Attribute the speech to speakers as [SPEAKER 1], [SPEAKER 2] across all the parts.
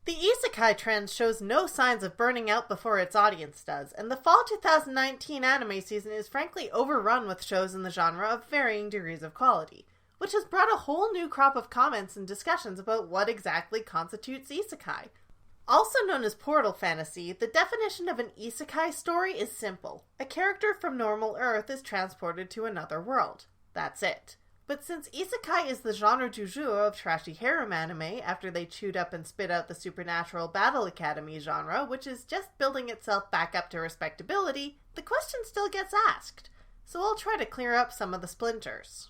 [SPEAKER 1] The isekai trend shows no signs of burning out before its audience does, and the fall 2019 anime season is frankly overrun with shows in the genre of varying degrees of quality, which has brought a whole new crop of comments and discussions about what exactly constitutes isekai. Also known as portal fantasy, the definition of an isekai story is simple. A character from normal Earth is transported to another world. That's it. But since isekai is the genre du jour of trashy harem anime after they chewed up and spit out the supernatural battle academy genre, which is just building itself back up to respectability, the question still gets asked. So I'll try to clear up some of the splinters.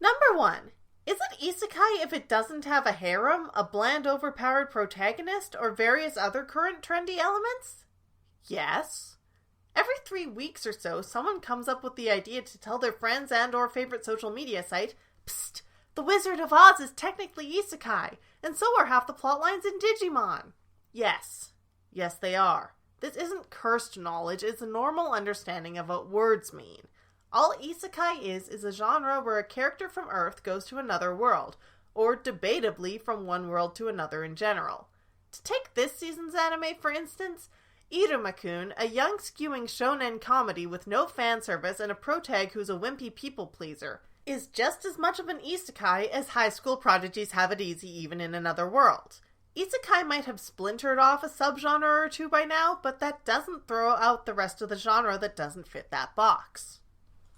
[SPEAKER 1] Number 1. Is it isekai if it doesn't have a harem, a bland overpowered protagonist, or various other current trendy elements? Yes. Every 3 weeks or so, someone comes up with the idea to tell their friends and or favorite social media site, "Psst, the Wizard of Oz is technically isekai, and so are half the plotlines in Digimon." Yes. Yes, they are. This isn't cursed knowledge, it's a normal understanding of what words mean. All isekai is a genre where a character from Earth goes to another world, or debatably from one world to another in general. To take this season's anime, for instance, Iruma-kun, a young skewing shonen comedy with no fan service and a protag who's a wimpy people-pleaser, is just as much of an isekai as high school prodigies have it easy even in another world. Isekai might have splintered off a subgenre or two by now, but that doesn't throw out the rest of the genre that doesn't fit that box.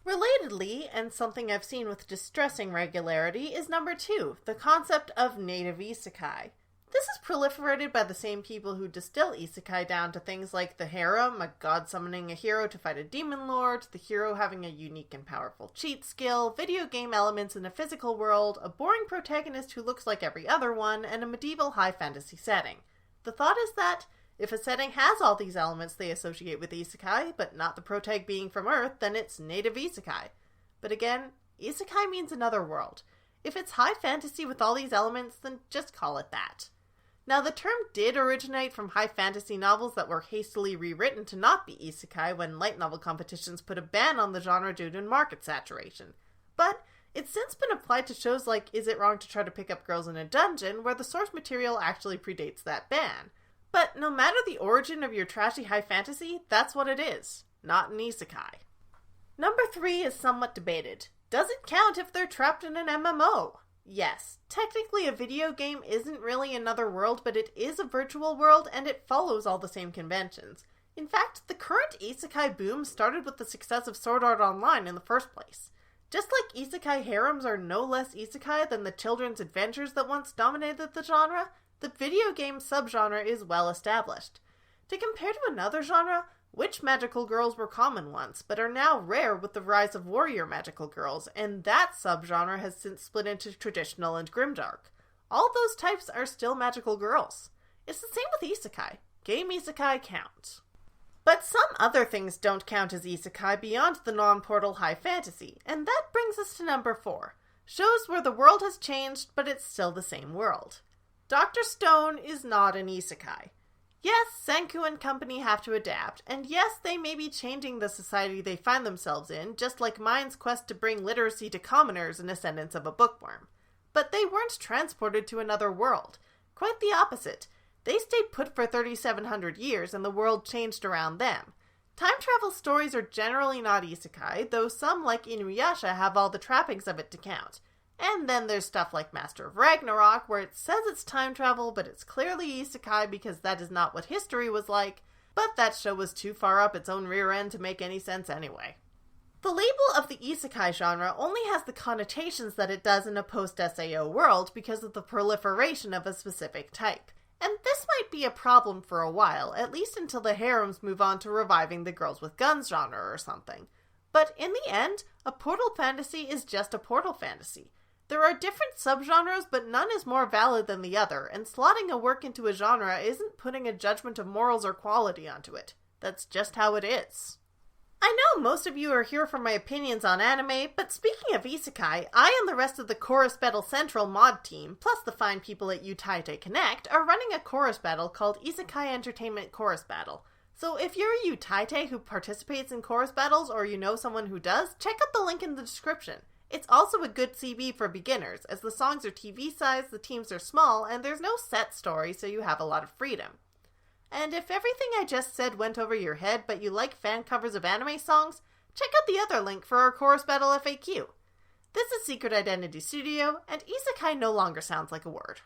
[SPEAKER 1] Relatedly, and something I've seen with distressing regularity, is number 2, the concept of native isekai. This is proliferated by the same people who distill isekai down to things like the harem, a god summoning a hero to fight a demon lord, the hero having a unique and powerful cheat skill, video game elements in a physical world, a boring protagonist who looks like every other one, and a medieval high fantasy setting. The thought is that, if a setting has all these elements they associate with isekai, but not the protag being from Earth, then it's native isekai. But again, isekai means another world. If it's high fantasy with all these elements, then just call it that. Now, the term did originate from high fantasy novels that were hastily rewritten to not be isekai when light novel competitions put a ban on the genre due to market saturation. But it's since been applied to shows like Is It Wrong to Try to Pick Up Girls in a Dungeon, where the source material actually predates that ban. But no matter the origin of your trashy high fantasy, that's what it is. Not an isekai. Number 3 is somewhat debated. Does it count if they're trapped in an MMO? Yes, technically a video game isn't really another world, but it is a virtual world and it follows all the same conventions. In fact, the current isekai boom started with the success of Sword Art Online in the first place. Just like isekai harems are no less isekai than the children's adventures that once dominated the genre, the video game subgenre is well established. To compare to another genre, witch magical girls were common once, but are now rare with the rise of warrior magical girls, and that subgenre has since split into traditional and grimdark. All those types are still magical girls. It's the same with isekai. Game isekai counts. But some other things don't count as isekai beyond the non-portal high fantasy, and that brings us to number 4. Shows where the world has changed, but it's still the same world. Dr. Stone is not an isekai. Yes, Senku and company have to adapt, and yes, they may be changing the society they find themselves in, just like Mind's quest to bring literacy to commoners and ascendance of a bookworm. But they weren't transported to another world. Quite the opposite. They stayed put for 3,700 years, and the world changed around them. Time travel stories are generally not isekai, though some, like Inuyasha, have all the trappings of it to count. And then there's stuff like Master of Ragnarok, where it says it's time travel, but it's clearly isekai because that is not what history was like, but that show was too far up its own rear end to make any sense anyway. The label of the isekai genre only has the connotations that it does in a post-SAO world because of the proliferation of a specific type. And this might be a problem for a while, at least until the harems move on to reviving the girls with guns genre or something. But in the end, a portal fantasy is just a portal fantasy. There are different subgenres, but none is more valid than the other, and slotting a work into a genre isn't putting a judgment of morals or quality onto it. That's just how it is. I know most of you are here for my opinions on anime, but speaking of isekai, I and the rest of the Chorus Battle Central mod team, plus the fine people at Utaite Connect, are running a chorus battle called Isekai Entertainment Chorus Battle. So if you're a Utaite who participates in chorus battles, or you know someone who does, check out the link in the description. It's also a good CB for beginners, as the songs are TV-sized, the teams are small, and there's no set story, so you have a lot of freedom. And if everything I just said went over your head, but you like fan covers of anime songs, check out the other link for our Chorus Battle FAQ. This is Secret Identity Studio, and Isekai no longer sounds like a word.